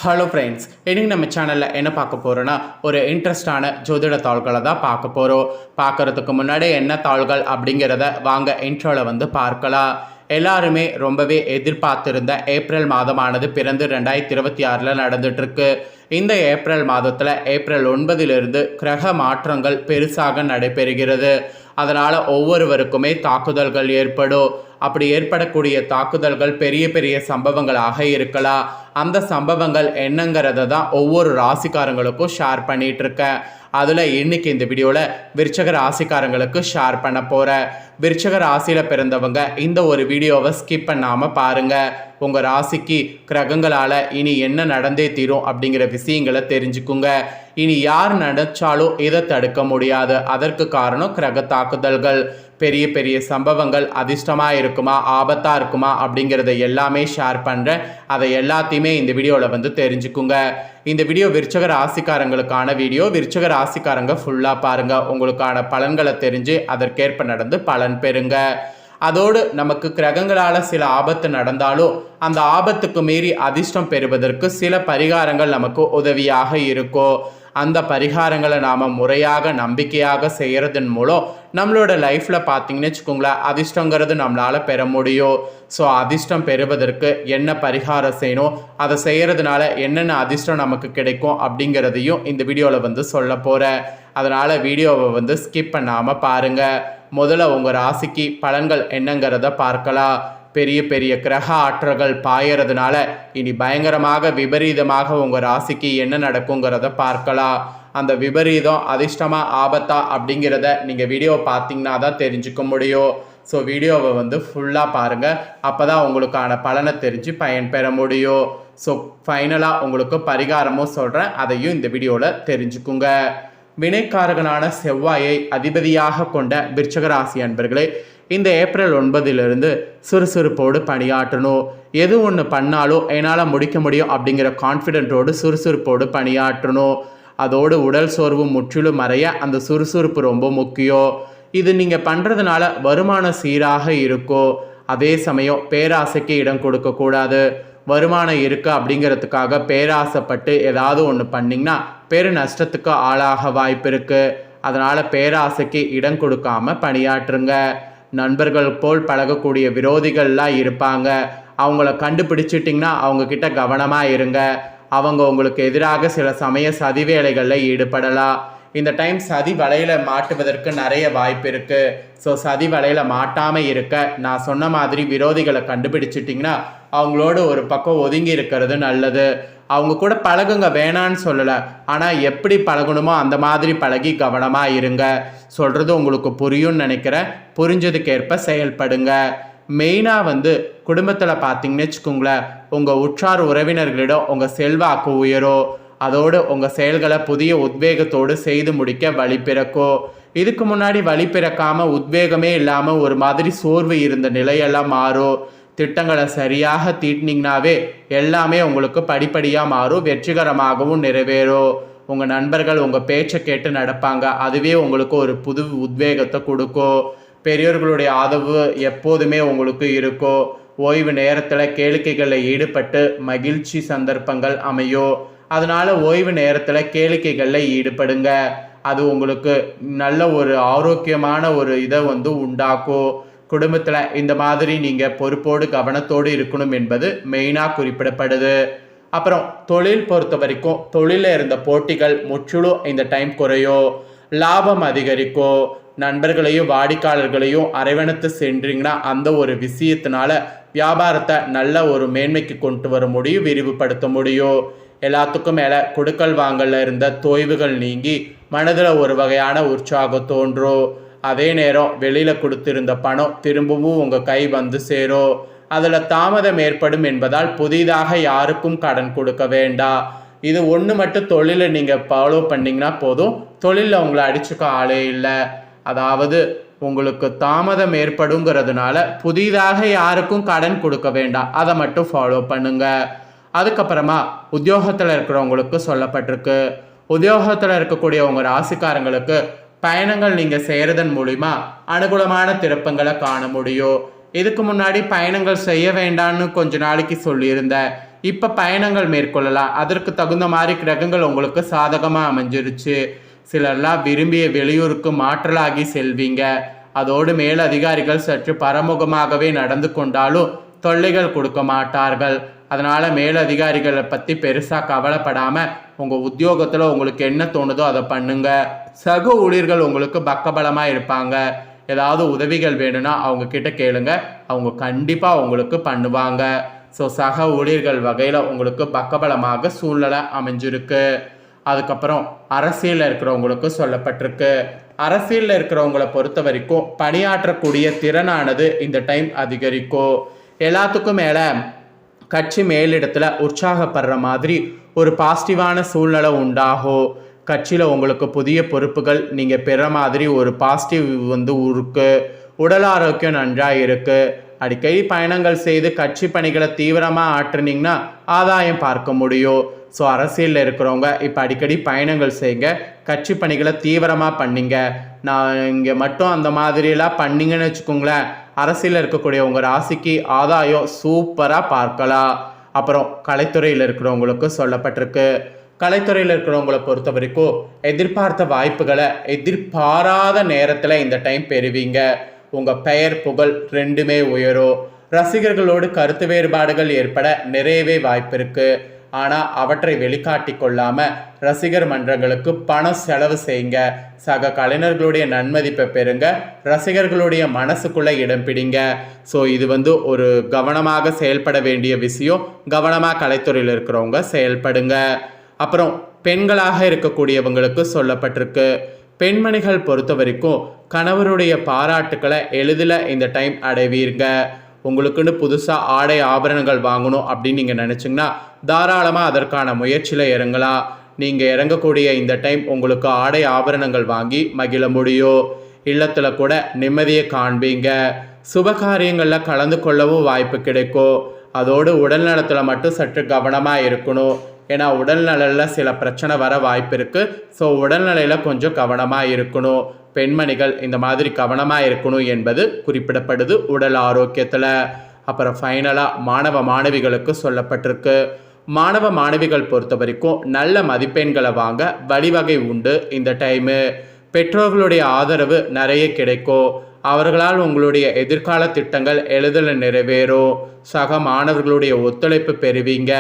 Hello friends, இன்றைக்கி நம்ம சேனலில் என்ன பார்க்க போகிறோன்னா ஒரு இன்ட்ரெஸ்டான ஜோதிட தாள்களை தான் பார்க்க போகிறோம். பார்க்குறதுக்கு முன்னாடி என்ன தாள்கள் அப்படிங்கிறத வாங்க இன்ட்ரோவில் பார்க்கலாம். எல்லாருமே ரொம்பவே எதிர்பார்த்திருந்த ஏப்ரல் மாதமானது பிறந்து 2026 நடந்துகிட்ருக்கு. இந்த ஏப்ரல் மாதத்தில் ஏப்ரல் 9 கிரக மாற்றங்கள் பெருசாக நடைபெறுகிறது. அதனால் ஒவ்வொருவருக்குமே தாக்குதல்கள் ஏற்படும். அப்படி ஏற்படக்கூடிய தாக்குதல்கள் பெரிய பெரிய சம்பவங்களாக இருக்கலாம். அந்த சம்பவங்கள் என்னங்கிறத தான் ஒவ்வொரு ராசிக்காரங்களுக்கும் ஷேர் பண்ணிகிட்ருக்கேன். அதில் இன்றைக்கி இந்த வீடியோவில் விருச்சக ராசிக்காரங்களுக்கு ஷேர் பண்ண போகிறேன். விருச்சக ராசியில் பிறந்தவங்க இந்த ஒரு வீடியோவை ஸ்கிப் பண்ணாமல் பாருங்கள். உங்கள் ராசிக்கு கிரகங்களால் இனி என்ன நடந்தே தீரும் அப்படிங்கிற விஷயங்களை தெரிஞ்சுக்குங்க. இனி யார் நினைச்சாலும் இதை தடுக்க முடியாது. அதற்கு காரணம் கிரக தாக்குதல்கள். பெரிய பெரிய சம்பவங்கள் அதிர்ஷ்டமாக இருக்குமா ஆபத்தாக இருக்குமா அப்படிங்கிறத எல்லாமே ஷேர் பண்ணுறேன். அதை எல்லாத்தையுமே இந்த வீடியோவில் தெரிஞ்சுக்குங்க. இந்த வீடியோ விருச்சக ராசிக்காரங்களுக்கான வீடியோ. விருச்சக ராசிக்காரங்க ஃபுல்லாக பாருங்கள். உங்களுக்கான பலன்களை தெரிஞ்சு அதற்கேற்ப நடந்து பலன் பெறுங்க. அதோடு நமக்கு கிரகங்களால் சில ஆபத்து நடந்தாலும் அந்த ஆபத்துக்கு மீறி அதிர்ஷ்டம் பெறுவதற்கு சில பரிகாரங்கள் நமக்கு உதவியாக இருக்கும். அந்த பரிகாரங்களை நாம் முறையாக நம்பிக்கையாக செய்கிறதன் மூலம் நம்மளோட லைஃப்பில் பார்த்திங்கன்னு வச்சுக்கோங்களேன், அதிர்ஷ்டங்கிறது நம்மளால் பெற முடியும். ஸோ அதிர்ஷ்டம் பெறுவதற்கு என்ன பரிகாரம் செய்யணும், அதை செய்கிறதுனால என்னென்ன அதிர்ஷ்டம் நமக்கு கிடைக்கும் அப்படிங்கிறதையும் இந்த வீடியோவில் சொல்ல போகிறேன். அதனால் வீடியோவை ஸ்கிப் பண்ணாமல் பாருங்கள். முதல்ல உங்கள் ராசிக்கு பலன்கள் என்னங்கிறத பார்க்கலாம். பெரிய பெரிய கிரக ஆற்றல்கள் பாயறதுனால இனி பயங்கரமாக விபரீதமாக உங்கள் ராசிக்கு என்ன நடக்குங்கிறத பார்க்கலாம். அந்த விபரீதம் அதிர்ஷ்டமாக ஆபத்தா அப்படிங்கிறத நீங்கள் வீடியோ பார்த்தீங்கன்னா தான் தெரிஞ்சுக்க முடியும். ஸோ வீடியோவை ஃபுல்லாக பாருங்கள். அப்போ தான் உங்களுக்கான பலனை தெரிஞ்சு பயன்பெற முடியும். ஸோ ஃபைனலாக உங்களுக்கு பரிகாரமும் சொல்கிறேன், அதையும் இந்த வீடியோவில் தெரிஞ்சுக்குங்க. வினைக்காரகனான செவ்வாயை அதிபதியாக கொண்ட விருச்சக ராசி அன்பர்களே, இந்த ஏப்ரல் 9 சுறுசுறுப்போடு பணியாற்றணும். எது ஒன்று பண்ணாலும் என்னால் முடிக்க முடியும் அப்படிங்கிற கான்ஃபிடென்ட்டோடு சுறுசுறுப்போடு பணியாற்றணும். அதோடு உடல் சோர்வு முற்றிலும் மறைய அந்த சுறுசுறுப்பு ரொம்ப முக்கியம். இது நீங்கள் பண்ணுறதுனால வருமானம் சீராக இருக்கும். அதே சமயம் பேராசைக்கு இடம் கொடுக்கக்கூடாது. வருமானம் இருக்குது அப்படிங்கிறதுக்காக பேராசைப்பட்டு ஏதாவது ஒன்று பண்ணிங்கன்னா பெரு நஷ்டத்துக்கு ஆளாக வாய்ப்பு இருக்குது. அதனால் பேராசைக்கு இடம் கொடுக்காமல் பணியாற்றுங்க. நண்பர்கள் போல் பழகக்கூடிய விரோதிகள்லாம் இருப்பாங்க. அவங்கள கண்டுபிடிச்சிட்டிங்கன்னா அவங்கக்கிட்ட கவனமாக இருங்க. அவங்க உங்களுக்கு எதிராக சில சமய சதி வேலைகளில் ஈடுபடலாம். இந்த டைம் சதி வலையில் மாட்டுவதற்கு நிறைய வாய்ப்பு இருக்குது. ஸோ சதி வலையில் மாட்டாமல் இருக்க நான் சொன்ன மாதிரி விரோதிகளை கண்டுபிடிச்சிட்டிங்கன்னா அவங்களோட ஒரு பக்கம் ஒதுங்கி இருக்கிறது நல்லது. அவங்க கூட பழகுங்க, வேணான்னு சொல்லலை. ஆனால் எப்படி பழகணுமோ அந்த மாதிரி பழகி கவனமாக இருங்க. சொல்கிறது உங்களுக்கு புரியும்னு நினைக்கிறேன். புரிஞ்சதுக்கேற்ப செயல்படுங்க. மெயினாக குடும்பத்தில் பார்த்தீங்கன்னு வச்சுக்கோங்களேன், உங்கள் உற்றார் உறவினர்களிடம் உங்கள் செல்வாக்கு உயரும். அதோடு உங்கள் செயல்களை புதிய உத்வேகத்தோடு செய்து முடிக்க வழி பிறக்கும். இதுக்கு முன்னாடி வழி பிறக்காமல் உத்வேகமே இல்லாமல் ஒரு மாதிரி சோர்வு இருந்த நிலையெல்லாம் மாறும். திட்டங்களை சரியாக தீட்டினீங்கனாவே எல்லாமே உங்களுக்கு படிப்படியாக மாறும், வெற்றிகரமாகவும் நிறைவேறும். உங்கள் நண்பர்கள் உங்கள் பேச்சை கேட்டு நடப்பாங்க. அதுவே உங்களுக்கு ஒரு புது உத்வேகத்தை கொடுக்கும். பெரியோர்களுடைய ஆதரவு எப்போதுமே உங்களுக்கு இருக்கும். ஓய்வு நேரத்தில் கேளிக்கைகளில் ஈடுபட்டு மகிழ்ச்சி சந்தர்ப்பங்கள் அமையும். அதனால் ஓய்வு நேரத்தில் கேளிக்கைகளில் ஈடுபடுங்க. அது உங்களுக்கு நல்ல ஒரு ஆரோக்கியமான ஒரு இதை உண்டாக்கும். குடும்பத்தில் இந்த மாதிரி நீங்கள் பொறுப்போடு கவனத்தோடு இருக்கணும் என்பது மெயினாக குறிப்பிடப்படுது. அப்புறம் தொழில் பொறுத்த வரைக்கும் தொழிலில் இருந்த போட்டிகள் முற்றிலும் இந்த டைம் குறையும். லாபம் அதிகரிக்கும். நண்பர்களையும் வாடிக்கையாளர்களையும் அரவணைத்து சென்றீங்கன்னா அந்த ஒரு விஷயத்தினால வியாபாரத்தை நல்ல ஒரு மேன்மைக்கு கொண்டு வர முடியும், விரிவுபடுத்த முடியும். எல்லாத்துக்கும் மேலே கொடுக்கல் வாங்கல இருந்த தொய்வுகள் நீங்கி மனதில் ஒரு வகையான உற்சாகம் தோன்றும். அதே நேரம் வெளியில் கொடுத்திருந்த பணம் திரும்பவும் உங்கள் கை சேரும். அதில் தாமதம் ஏற்படும் என்பதால் புதிதாக யாருக்கும் கடன் கொடுக்க வேண்டாம். இது ஒன்று மட்டும் தொழிலை நீங்கள் ஃபாலோ பண்ணிங்கன்னா போதும். தொழிலில் உங்களை அடிச்சுக்க ஆளே இல்லை. அதாவது உங்களுக்கு தாமதம் ஏற்படுங்கிறதுனால புதிதாக யாருக்கும் கடன் கொடுக்க வேண்டாம், அதை மட்டும் ஃபாலோ பண்ணுங்க. அதுக்கப்புறமா உத்தியோகத்தில் இருக்கிறவங்களுக்கு சொல்லப்பட்டிருக்கு. உத்தியோகத்தில் இருக்கக்கூடிய உங்கள் ராசிக்காரங்களுக்கு பயணங்கள் நீங்கள் செய்கிறதன் மூலிமா அனுகூலமான திருப்பங்களை காண முடியும். இதுக்கு முன்னாடி பயணங்கள் செய்ய வேண்டான்னு கொஞ்ச நாளைக்கு சொல்லியிருந்தேன். இப்போ பயணங்கள் மேற்கொள்ளலாம். அதற்கு தகுந்த மாதிரி கிரகங்கள் உங்களுக்கு சாதகமாக அமைஞ்சிருச்சு. சிலர்லாம் விரும்பிய வெளியூருக்கு மாற்றலாகி செல்வீங்க. அதோடு மேல் அதிகாரிகள் சற்று பரமுகமாகவே நடந்து கொண்டாலும் தொல்லைகள் கொடுக்க மாட்டார்கள். அதனால் மேலதிகாரிகளை பற்றி பெருசாக கவலைப்படாமல் உங்கள் உத்தியோகத்தில் உங்களுக்கு என்ன தோணுதோ அதை பண்ணுங்க. சக ஊழியர்கள் உங்களுக்கு பக்கபலமாக இருப்பாங்க. ஏதாவது உதவிகள் வேணும்னா அவங்க கிட்ட கேளுங்க, அவங்க கண்டிப்பாக உங்களுக்கு பண்ணுவாங்க. ஸோ சக ஊழியர்கள் வகையில் உங்களுக்கு பக்கபலமாக சூழ்நிலை அமைஞ்சிருக்கு. அதுக்கப்புறம் அரசியலில் இருக்கிறவங்களுக்கு சொல்லப்பட்டிருக்கு. அரசியலில் இருக்கிறவங்களை பொறுத்த வரைக்கும் பணியாற்றக்கூடிய திறனானது இந்த டைம் அதிகரிக்கும். எல்லாத்துக்கும் மேலே கட்சி மேலிடத்தில் உற்சாகப்படுற மாதிரி ஒரு பாசிட்டிவான சூழ்நிலை உண்டாகும். கட்சியில் உங்களுக்கு புதிய பொறுப்புகள் நீங்கள் பெற மாதிரி ஒரு பாசிட்டிவ் இருக்குது. உடல் ஆரோக்கியம் நன்றாக இருக்குது. அடிக்கடி பயணங்கள் செய்து கட்சி பணிகளை தீவிரமாக ஆற்றுனீங்கன்னா ஆதாயம் பார்க்க முடியும். ஸோ அரசியலில் இருக்கிறவங்க இப்போ அடிக்கடி பயணங்கள் செய்யுங்க, கட்சி பணிகளை தீவிரமாக பண்ணிங்க. நான் இங்கே மட்டும் அந்த மாதிரியெல்லாம் பண்ணிங்கன்னு வச்சுக்கோங்களேன், அரசியலில் இருக்கக்கூடிய உங்கள் ராசிக்கு ஆதாயம் சூப்பராக பார்க்கலாம். அப்புறம் கலைத்துறையில் இருக்கிறவங்களுக்கு சொல்லப்பட்டிருக்கு. கலைத்துறையில் இருக்கிறவங்களை பொறுத்த வரைக்கும் எதிர்பார்த்த வாய்ப்புகளை எதிர்பாராத நேரத்தில் இந்த டைம் பெறுவீங்க. உங்கள் பெயர் புகழ் ரெண்டுமே உயரும். ரசிகர்களோடு கருத்து வேறுபாடுகள் ஏற்பட நிறையவே வாய்ப்பு இருக்குது. ஆனால் அவற்றை வெளிக்காட்டி கொள்ளாமல் ரசிகர் மன்றங்களுக்கு பணம் செலவு செய்யுங்க. சக கலைஞர்களுடைய நன்மதிப்பை பெறுங்க. ரசிகர்களுடைய மனசுக்குள்ளே இடம் பிடிங்க. ஸோ இது ஒரு கவனமாக செயல்பட வேண்டிய விஷயம். கவனமாக கலைத்துறையில் இருக்கிறவங்க செயல்படுங்க. அப்புறம் பெண்களாக இருக்கக்கூடியவங்களுக்கு சொல்லப்பட்டிருக்கு. பெண்மணிகள் பொறுத்த வரைக்கும் கணவருடைய பாராட்டுக்களை எளிதில் இந்த டைம் அடைவீங்க. உங்களுக்குன்னு புதுசாக ஆடை ஆபரணங்கள் வாங்கணும் அப்படின்னு நீங்கள் நினச்சிங்கன்னா தாராளமாக அதற்கான முயற்சியில் இறங்கலாம். நீங்கள் இறங்கக்கூடிய இந்த டைம் உங்களுக்கு ஆடை ஆபரணங்கள் வாங்கி மகிழ முடியும். இல்லத்தில் கூட நிம்மதியை காண்பீங்க. சுபகாரியங்களில் கலந்து கொள்ளவும் வாய்ப்பு கிடைக்கும். அதோடு உடல் நலத்தில் மட்டும் சற்று கவனமாக இருக்கணும். ஏன்னா உடல்நலில் சில பிரச்சனை வர வாய்ப்பு இருக்குது. ஸோ உடல்நிலையில் கொஞ்சம் கவனமாக இருக்கணும். பெண்மணிகள் இந்த மாதிரி கவனமாக இருக்கணும் என்பது குறிப்பிடப்படுது உடல் ஆரோக்கியத்தில். அப்புறம் ஃபைனலாக மாணவ மாணவிகளுக்கு சொல்லப்பட்டிருக்கு. மாணவ மாணவிகள் பொறுத்த வரைக்கும் நல்ல மதிப்பெண்களை வாங்க வழிவகை உண்டு. இந்த டைமு பெற்றோர்களுடைய ஆதரவு நிறைய கிடைக்கும். அவர்களால் உங்களுடைய எதிர்கால திட்டங்கள் எளிதில் நிறைவேறும். சக மாணவர்களுடைய ஒத்துழைப்பு பெறுவீங்க.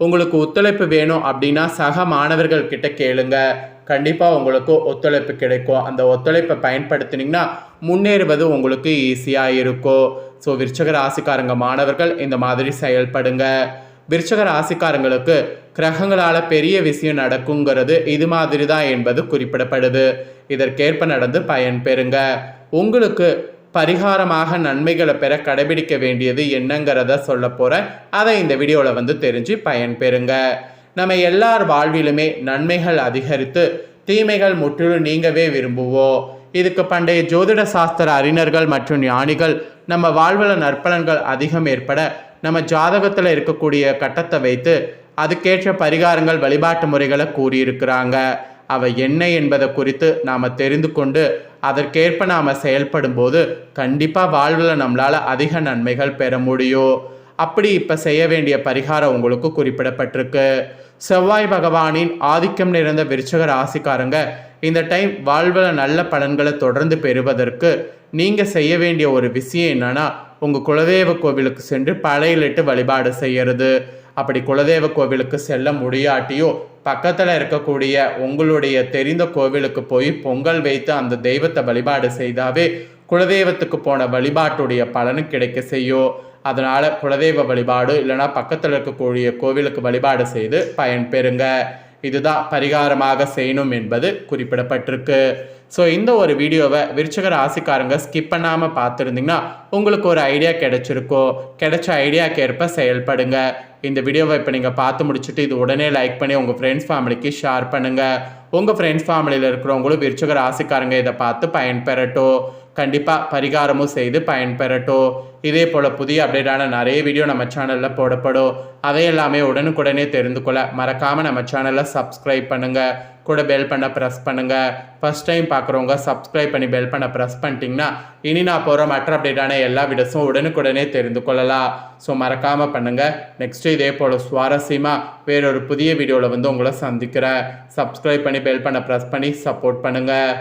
உங்களுக்கு ஒத்துழைப்பு வேணும் அப்படின்னா சக மாணவர்கள் கிட்ட கேளுங்க, கண்டிப்பாக உங்களுக்கு ஒத்துழைப்பு கிடைக்கும். அந்த ஒத்துழைப்பை பயன்படுத்தினீங்கன்னா முன்னேறுவது உங்களுக்கு ஈஸியாக இருக்கும். ஸோ விருச்சிக ராசிக்காரங்க மாணவர்கள் இந்த மாதிரி செயல்படுங்க. விருச்சிக ராசிக்காரங்களுக்கு கிரகங்களால் பெரிய விஷயம் நடக்குங்கிறது இது மாதிரி தான் என்பது குறிப்பிடப்படுது. இதற்கேற்ப நடந்து பயன் பெறுங்க. உங்களுக்கு பரிகாரமாக நன்மைகளை பெற கடைபிடிக்க வேண்டியது என்னங்கிறத சொல்ல போகிறேன். அதை இந்த வீடியோவில் தெரிஞ்சு பயன் பெறுங்க. நம்ம எல்லார் வாழ்விலுமே நன்மைகள் அதிகரித்து தீமைகள் முற்றிலும் நீங்கவே விரும்புவோம். இதுக்கு பண்டைய ஜோதிட சாஸ்திர அறிஞர்கள் மற்றும் ஞானிகள் நம்ம வாழ்வில் நற்பலன்கள் அதிகம் ஏற்பட நம்ம ஜாதகத்தில் இருக்கக்கூடிய கட்டத்தை வைத்து அதுக்கேற்ற பரிகாரங்கள் வழிபாட்டு முறைகளை கூறியிருக்கிறாங்க. அவை என்ன என்பதை குறித்து நாம் தெரிந்து கொண்டு அதற்கேற்ப நாம் செயல்படும் போது கண்டிப்பாக வாழ்வில் நம்மளால் அதிக நன்மைகள் பெற முடியும். அப்படி இப்போ செய்ய வேண்டிய பரிகாரம் உங்களுக்கு குறிப்பிடப்பட்டிருக்கு. செவ்வாய் பகவானின் ஆதிக்கம் நிறைந்த விருச்சிக ராசிக்காரங்க இந்த டைம் வாழ்வில் நல்ல பலன்களை தொடர்ந்து பெறுவதற்கு நீங்கள் செய்ய வேண்டிய ஒரு விஷயம் என்னன்னா, உங்கள் குலதெய்வ கோவிலுக்கு சென்று படையலிட்டு வழிபாடு செய்கிறது. அப்படி குலதெய்வ கோவிலுக்கு செல்ல முடியாட்டியோ பக்கத்தில் இருக்கக்கூடிய உங்களுடைய தெரிந்த கோவிலுக்கு போய் பொங்கல் வைத்து அந்த தெய்வத்தை வழிபாடு செய்தாவே குலதெய்வத்துக்கு போன வழிபாட்டுடைய பலனு கிடைக்க செய்யும். அதனால் குலதெய்வ வழிபாடு இல்லைனா பக்கத்தில் இருக்கக்கூடிய கோவிலுக்கு வழிபாடு செய்து பயன் பெறுங்க. இதுதான் பரிகாரமாக செய்யணும் என்பது குறிப்பிடப்பட்டிருக்கு. ஸோ இந்த ஒரு வீடியோவை விருச்சிக ராசிக்காரங்க ஸ்கிப் பண்ணாமல் பார்த்துருந்தீங்கன்னா உங்களுக்கு ஒரு ஐடியா கிடைச்சிருக்கோ. கிடைச்ச ஐடியாவுக்கு ஏற்ப செயல்படுங்க. இந்த வீடியோவை இப்போ நீங்கள் பார்த்து முடிச்சுட்டு இது உடனே லைக் பண்ணி உங்கள் ஃப்ரெண்ட்ஸ் ஃபேமிலிக்கு ஷேர் பண்ணுங்கள். உங்கள் ஃப்ரெண்ட்ஸ் ஃபேமிலியில் இருக்கிறவங்களும் விருச்சிக ராசிக்காரங்க இதை பார்த்து பயன்பெறட்டும். கண்டிப்பாக பரிகாரமும் செய்து பயன்பெறட்டும். இதே போல் புதிய அப்டேட்டான நிறைய வீடியோ நம்ம சேனலில் போடப்படும். அதையெல்லாமே உடனுக்குடனே தெரிந்து கொள்ள மறக்காமல் நம்ம சேனலை சப்ஸ்கிரைப் பண்ணுங்கள். கூட பெல் பண்ண ப்ரெஸ் பண்ணுங்கள். ஃபஸ்ட் டைம் பார்க்குறவங்க சப்ஸ்கிரைப் பண்ணி பெல் பண்ண ப்ரெஸ் பண்ணிட்டீங்கன்னா இனி நான் போகிற மற்ற அப்டேட்டான எல்லா வீடியோஸும் உடனுக்குடனே தெரிந்து கொள்ளலாம். ஸோ மறக்காமல் பண்ணுங்கள். நெக்ஸ்ட்டு இதே போல் சுவாரஸ்யமாக வேறொரு புதிய வீடியோவில் வந்து உங்களை சந்திக்கிறேன். சப்ஸ்கிரைப் பண்ணி பெல் பண்ண ப்ரெஸ் பண்ணி சப்போர்ட் பண்ணுங்கள்.